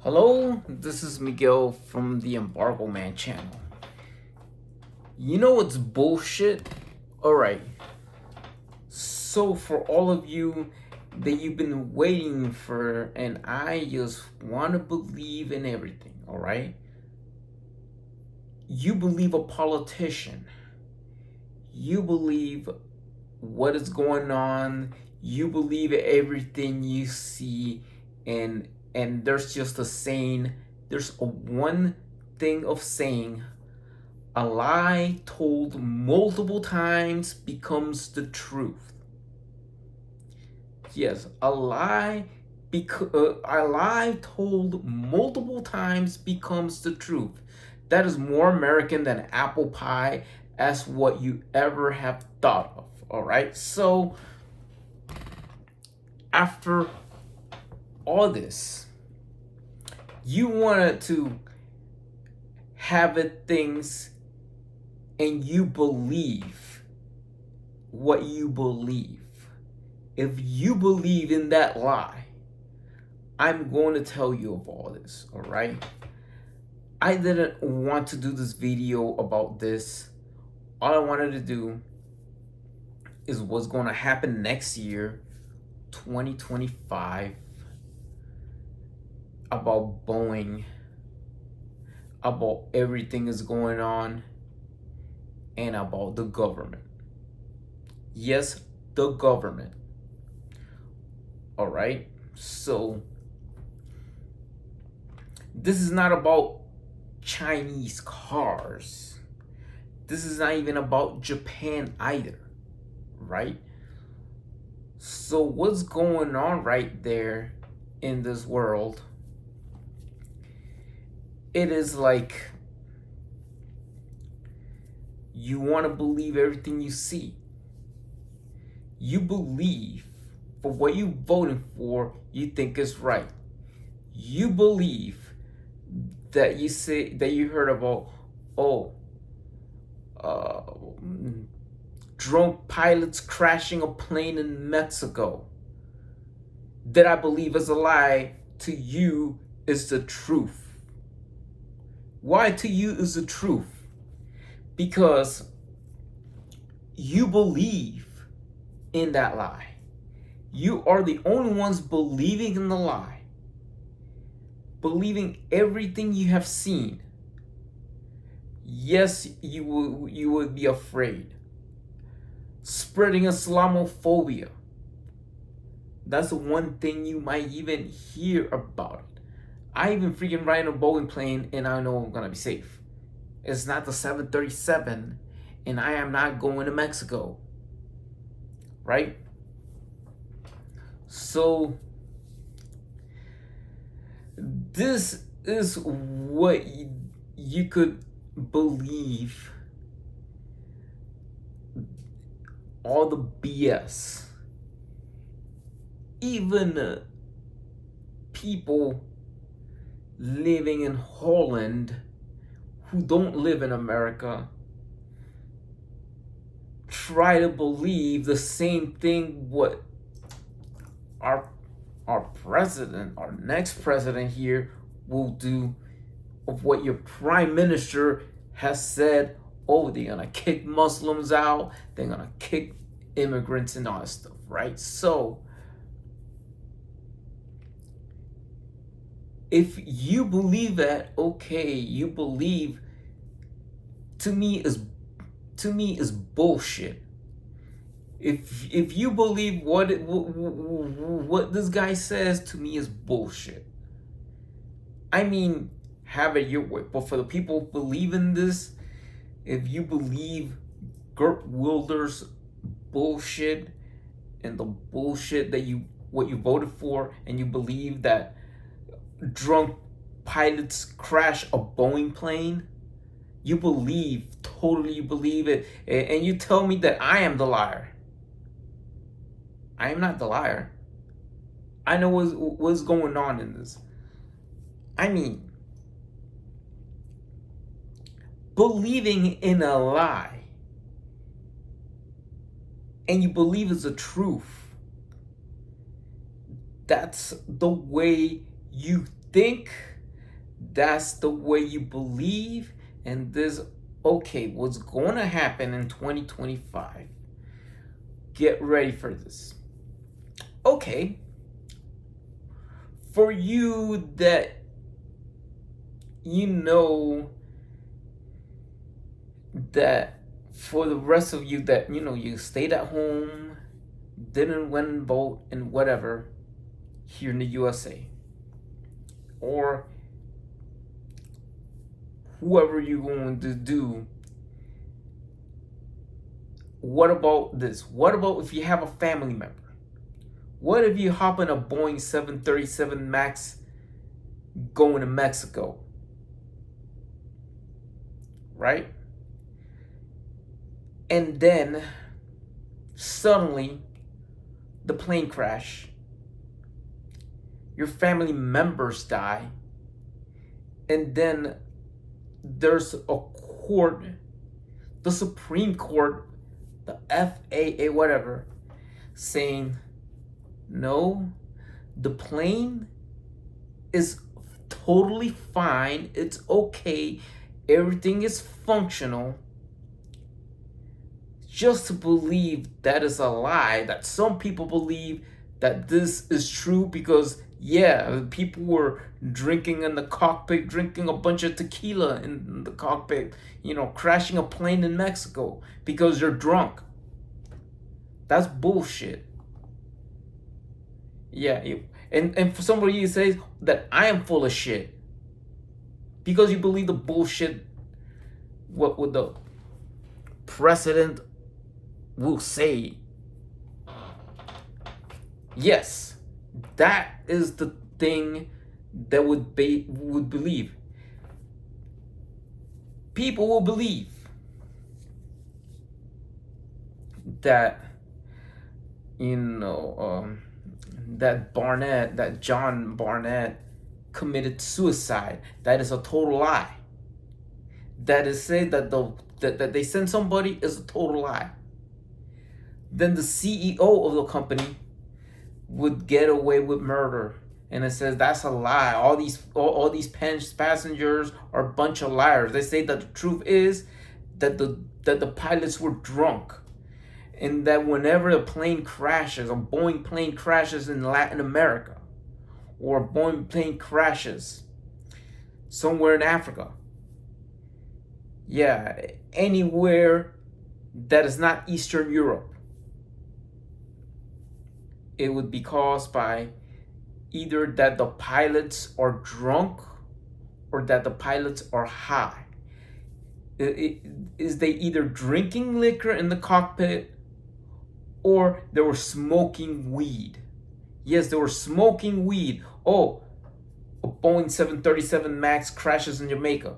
Hello, this is Miguel from the Embargo Man channel. You know what's bullshit? Alright, so for all of you that you've been waiting for, and I just want to believe in everything, alright? You believe a politician. You believe what is going on. You believe everything you see, and there's just a saying, there's a one thing of saying, a lie told multiple times becomes the truth. Yes, a lie told multiple times becomes the truth. That is more American than apple pie as what you ever have thought of. All right. So after all this, you wanted to have it things, and you believe what you believe. If you believe in that lie, I'm going to tell you of all this, all right? I didn't want to do this video about this. All I wanted to do is what's going to happen next year, 2025, about Boeing, about everything is going on, and about the government. Yes, the government. All right? So, this is not about Chinese cars. This is not even about Japan either, right? So what's going on right there in this world? It is like you want to believe everything you see. You believe for what you voting for, you think is right. You believe that you heard about, drunk pilots crashing a plane in Mexico. That I believe is a lie, to you is the truth. Why to you is the truth? Because you believe in that lie. You are the only ones believing in the lie. Believing everything you have seen. Yes, you would be afraid. Spreading Islamophobia. That's the one thing you might even hear about it. I even freaking ride a Boeing plane and I know I'm gonna be safe. It's not the 737 and I am not going to Mexico. Right? So this is what you could believe. All the BS. Even people living in Holland who don't live in America try to believe the same thing what our president, our next president here will do, of what your prime minister has said. Oh, they're gonna kick Muslims out, they're gonna kick immigrants and all that stuff, right? So if you believe that, okay, you believe, to me is bullshit. If you believe what this guy says, to me is bullshit. I mean, have it your way. But for the people who believe in this, if you believe Gert Wilder's bullshit and the bullshit that what you voted for, and you believe that drunk pilots crash a Boeing plane, you totally believe it, and you tell me that I am the liar. I am not the liar. I know what's going on in this. I mean, believing in a lie, and you believe it's the truth, that's the way you think That's the way you believe, and this, okay, what's going to happen in 2025? Get ready for this. Okay, for you that you know that for the rest of you that you stayed at home, didn't went and vote and whatever here in the USA, or whoever you're going to do. What about this? What about if you have a family member? What if you hop in a Boeing 737 Max going to Mexico, right? And then suddenly the plane crash, your family members die, and then there's a court, the Supreme Court, the FAA, whatever, saying, no, the plane is totally fine, it's okay, everything is functional. Just to believe that is a lie, that some people believe that this is true because, yeah, people were drinking in the cockpit, drinking a bunch of tequila in the cockpit, crashing a plane in Mexico because they're drunk. That's bullshit. Yeah, and for somebody to say that I am full of shit because you believe the bullshit what would the president will say. Yes, that is the thing that would believe. People will believe that that John Barnett committed suicide. That is a total lie. That is said that that they sent somebody is a total lie. Then the CEO of the company would get away with murder, and it says that's a lie. All these passengers are a bunch of liars. They say that the truth is that the pilots were drunk, and that whenever a plane crashes, a Boeing plane crashes in Latin America, or a Boeing plane crashes somewhere in Africa, yeah, anywhere that is not Eastern Europe, it would be caused by either that the pilots are drunk or that the pilots are high. Is they either drinking liquor in the cockpit or they were smoking weed. Yes, they were smoking weed. Oh, a Boeing 737 Max crashes in Jamaica.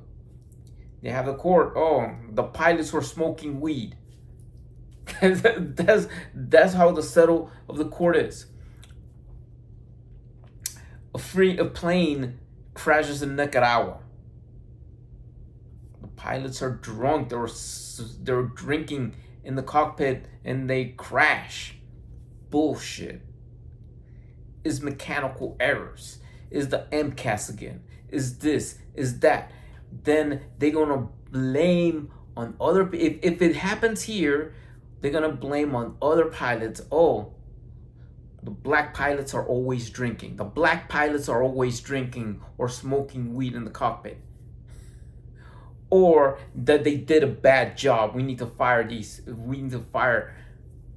They have the court. Oh, the pilots were smoking weed. that's how the settle of the court is. A plane crashes in Nicaragua. The pilots are drunk. They were drinking in the cockpit and they crash. Bullshit. Is mechanical errors. Is the MCAS again. Is this. Is that. Then they're gonna blame on other. If it happens here, they're gonna blame on other pilots. Oh, the black pilots are always drinking. The black pilots are always drinking or smoking weed in the cockpit. Or that they did a bad job. We need to fire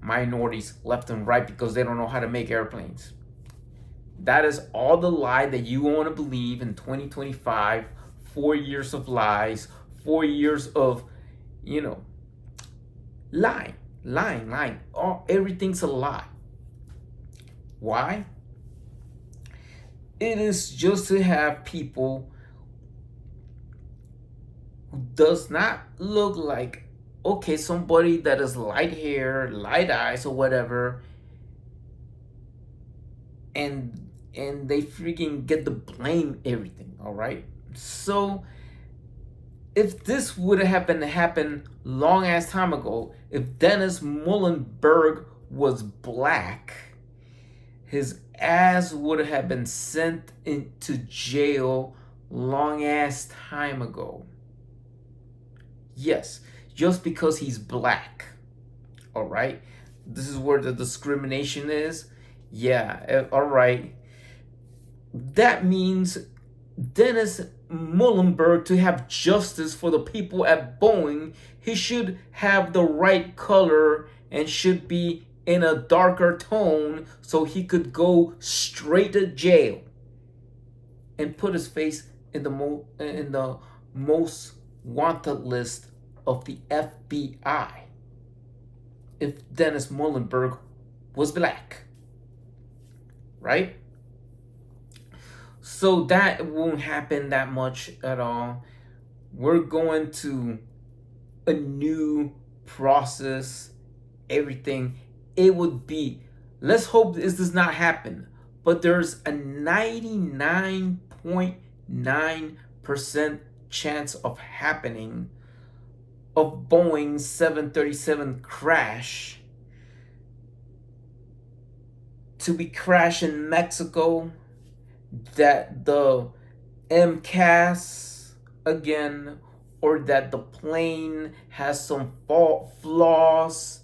minorities left and right because they don't know how to make airplanes. That is all the lie that you want to believe in 2025. 4 years of lies, 4 years of, lying. Oh, everything's a lie. Why? It is just to have people who does not look like, okay, somebody that is light hair, light eyes, or whatever, and they freaking get to blame everything. All right. So if this would have happened long ass time ago, if Dennis Muhlenberg was black, his ass would have been sent into jail long ass time ago. Yes, just because he's black. All right, this is where the discrimination is. Yeah, all right. That means Dennis Muhlenberg, to have justice for the people at Boeing, he should have the right color and should be in a darker tone so he could go straight to jail and put his face in the most wanted list of the FBI if Dennis Muhlenberg was black, right? So that won't happen that much at all. We're going to a new process, everything. It would be, let's hope this does not happen, but there's a 99.9% chance of happening of Boeing 737 crash to be crashed in Mexico, that the MCAS again, or that the plane has some flaws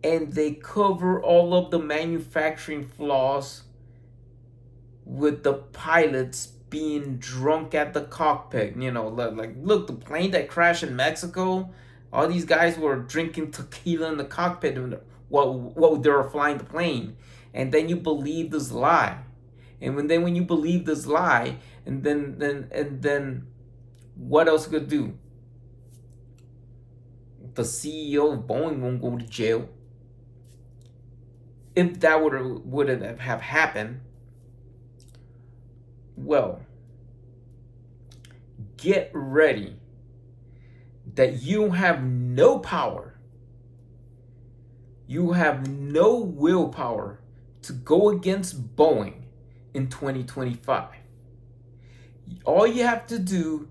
and they cover all of the manufacturing flaws with the pilots being drunk at the cockpit. You know, like, look, the plane that crashed in Mexico, all these guys were drinking tequila in the cockpit while they were flying the plane. And then you believe this lie. And when you believe this lie, and then what else could do? The CEO of Boeing won't go to jail. If that would have happened, well, get ready that you have no power. You have no willpower to go against Boeing in 2025. All you have to do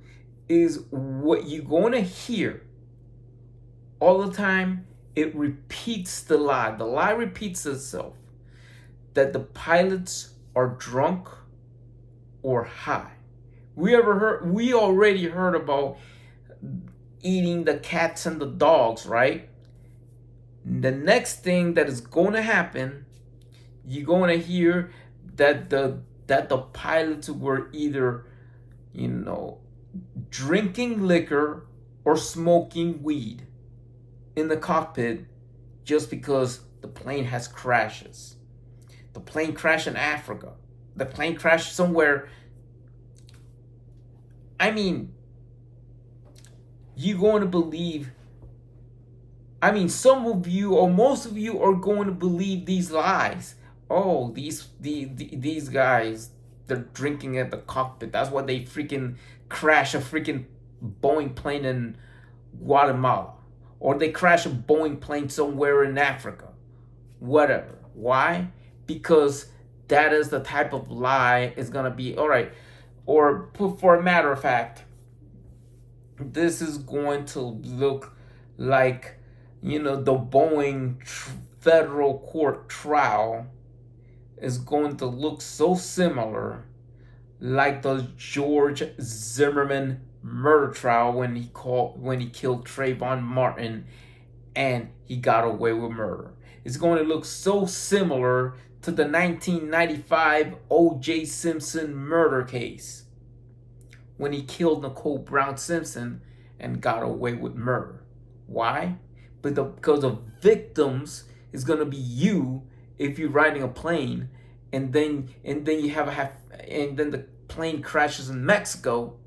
is what you're going to hear all the time. It repeats the lie. The lie repeats itself that the pilots are drunk or high. We already heard about eating the cats and the dogs, right? The next thing that is going to happen, you're going to hear that the pilots were either, drinking liquor or smoking weed in the cockpit, just because the plane has crashes. The plane crashed in Africa. The plane crashed somewhere. I mean, you're going to believe. I mean, some of you or most of you are going to believe these lies. Oh, these guys, they're drinking at the cockpit. That's why they freaking crash a freaking Boeing plane in Guatemala, or they crash a Boeing plane somewhere in Africa. Whatever. Why? Because that is the type of lie is gonna be. All right. Or for a matter of fact, this is going to look like, the Boeing federal court trial is going to look so similar like the George Zimmerman murder trial when he killed Trayvon Martin and he got away with murder. It's going to look so similar to the 1995 O.J. Simpson murder case when he killed Nicole Brown Simpson and got away with murder. Why? Because the victims is going to be you if you're riding a plane and then you and then the plane crashes in Mexico.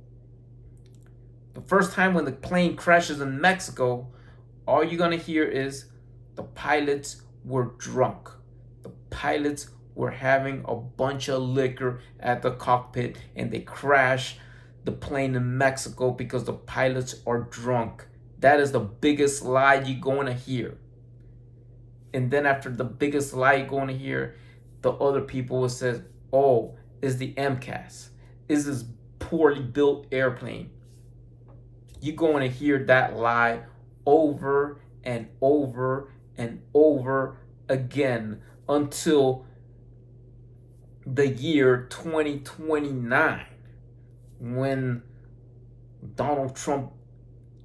The first time when the plane crashes in Mexico, all you're going to hear is the pilots were drunk. The pilots were having a bunch of liquor at the cockpit and they crashed the plane in Mexico because the pilots are drunk. That is the biggest lie you're going to hear. And then after the biggest lie you're going to hear, the other people will say, oh, is the MCAS. Is this poorly built airplane. You're going to hear that lie over and over and over again until the year 2029. when Donald Trump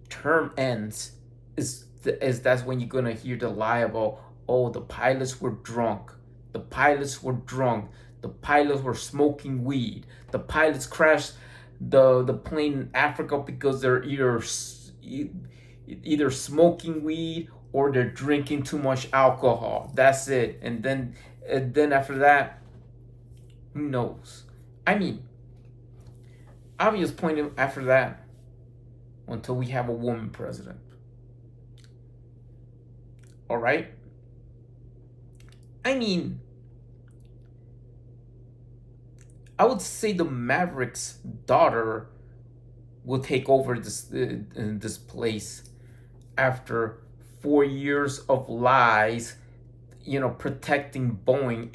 term ends, is that's when you're gonna hear the lie about, oh, the pilots were drunk, the pilots were drunk, the pilots were smoking weed, the pilots crashed the plane in Africa because they're either smoking weed or they're drinking too much alcohol. That's it. And then after that, who knows? I mean, obvious point after that, until we have a woman president. All right? I mean, I would say the Maverick's daughter will take over this place after 4 years of lies, protecting Boeing.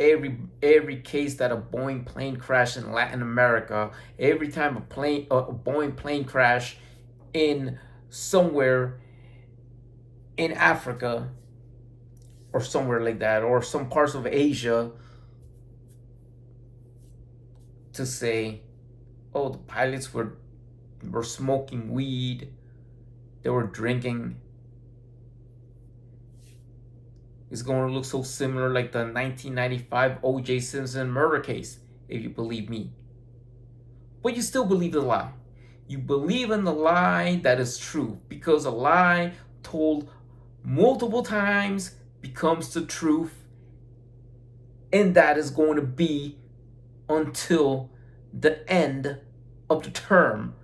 Every case that a Boeing plane crashed in Latin America, every time a Boeing plane crash in somewhere in Africa or somewhere like that, or some parts of Asia, to say, oh, the pilots were smoking weed, they were drinking. It's going to look so similar like the 1995 O.J. Simpson murder case, if you believe me. But you still believe the lie. You believe in the lie that is true, because a lie told multiple times becomes the truth, and that is going to be until the end of the term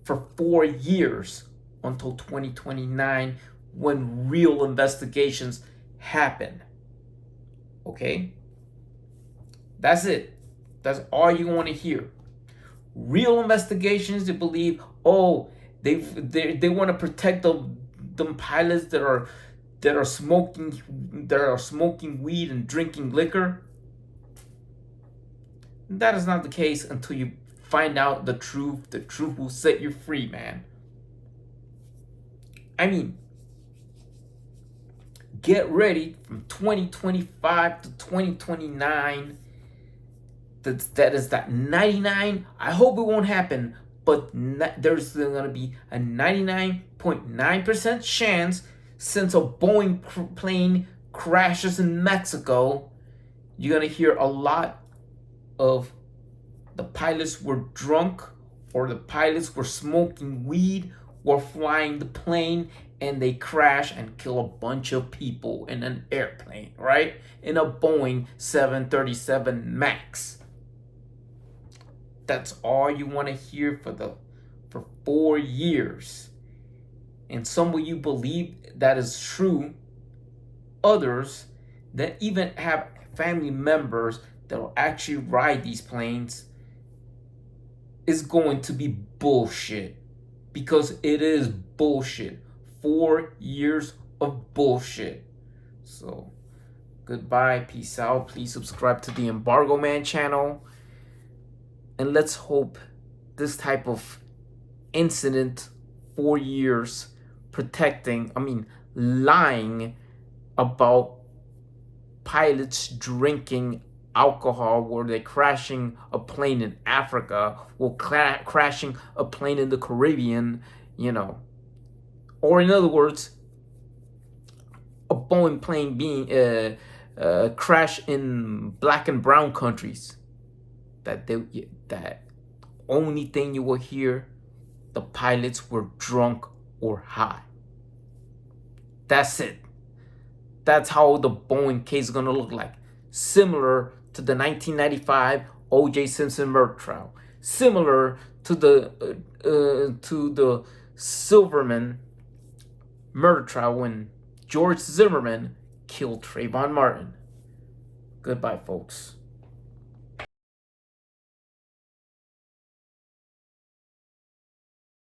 for 4 years, until 2029, when real investigations happen. Okay? That's it. That's all you want to hear. Real investigations to believe, oh, they want to protect them pilots that are smoking weed and drinking liquor. That is not the case until you find out the truth. The truth will set you free, man. I mean, get ready from 2025 to 2029. That is that 99. I hope it won't happen, but there's still going to be a 99.9% chance, since a Boeing plane crashes in Mexico, you're going to hear a lot of the pilots were drunk, or the pilots were smoking weed, or flying the plane, and they crash and kill a bunch of people in an airplane, right? In a Boeing 737 MAX. That's all you want to hear for 4 years. And some of you believe that is true. Others that even have family members that will actually ride these planes is going to be bullshit. Because it is bullshit. 4 years of bullshit. So, goodbye, peace out. Please subscribe to the Embargo Man channel. And let's hope this type of incident, 4 years, lying about pilots drinking alcohol, were they crashing a plane in Africa, or crashing a plane in the Caribbean, or in other words, a Boeing plane being crashed in black and brown countries. That only thing you will hear, the pilots were drunk or high. That's it. That's how the Boeing case is gonna look like. Similar to the 1995 O.J. Simpson murder trial. Similar to the Silverman murder trial when George Zimmerman killed Trayvon Martin. Goodbye, folks.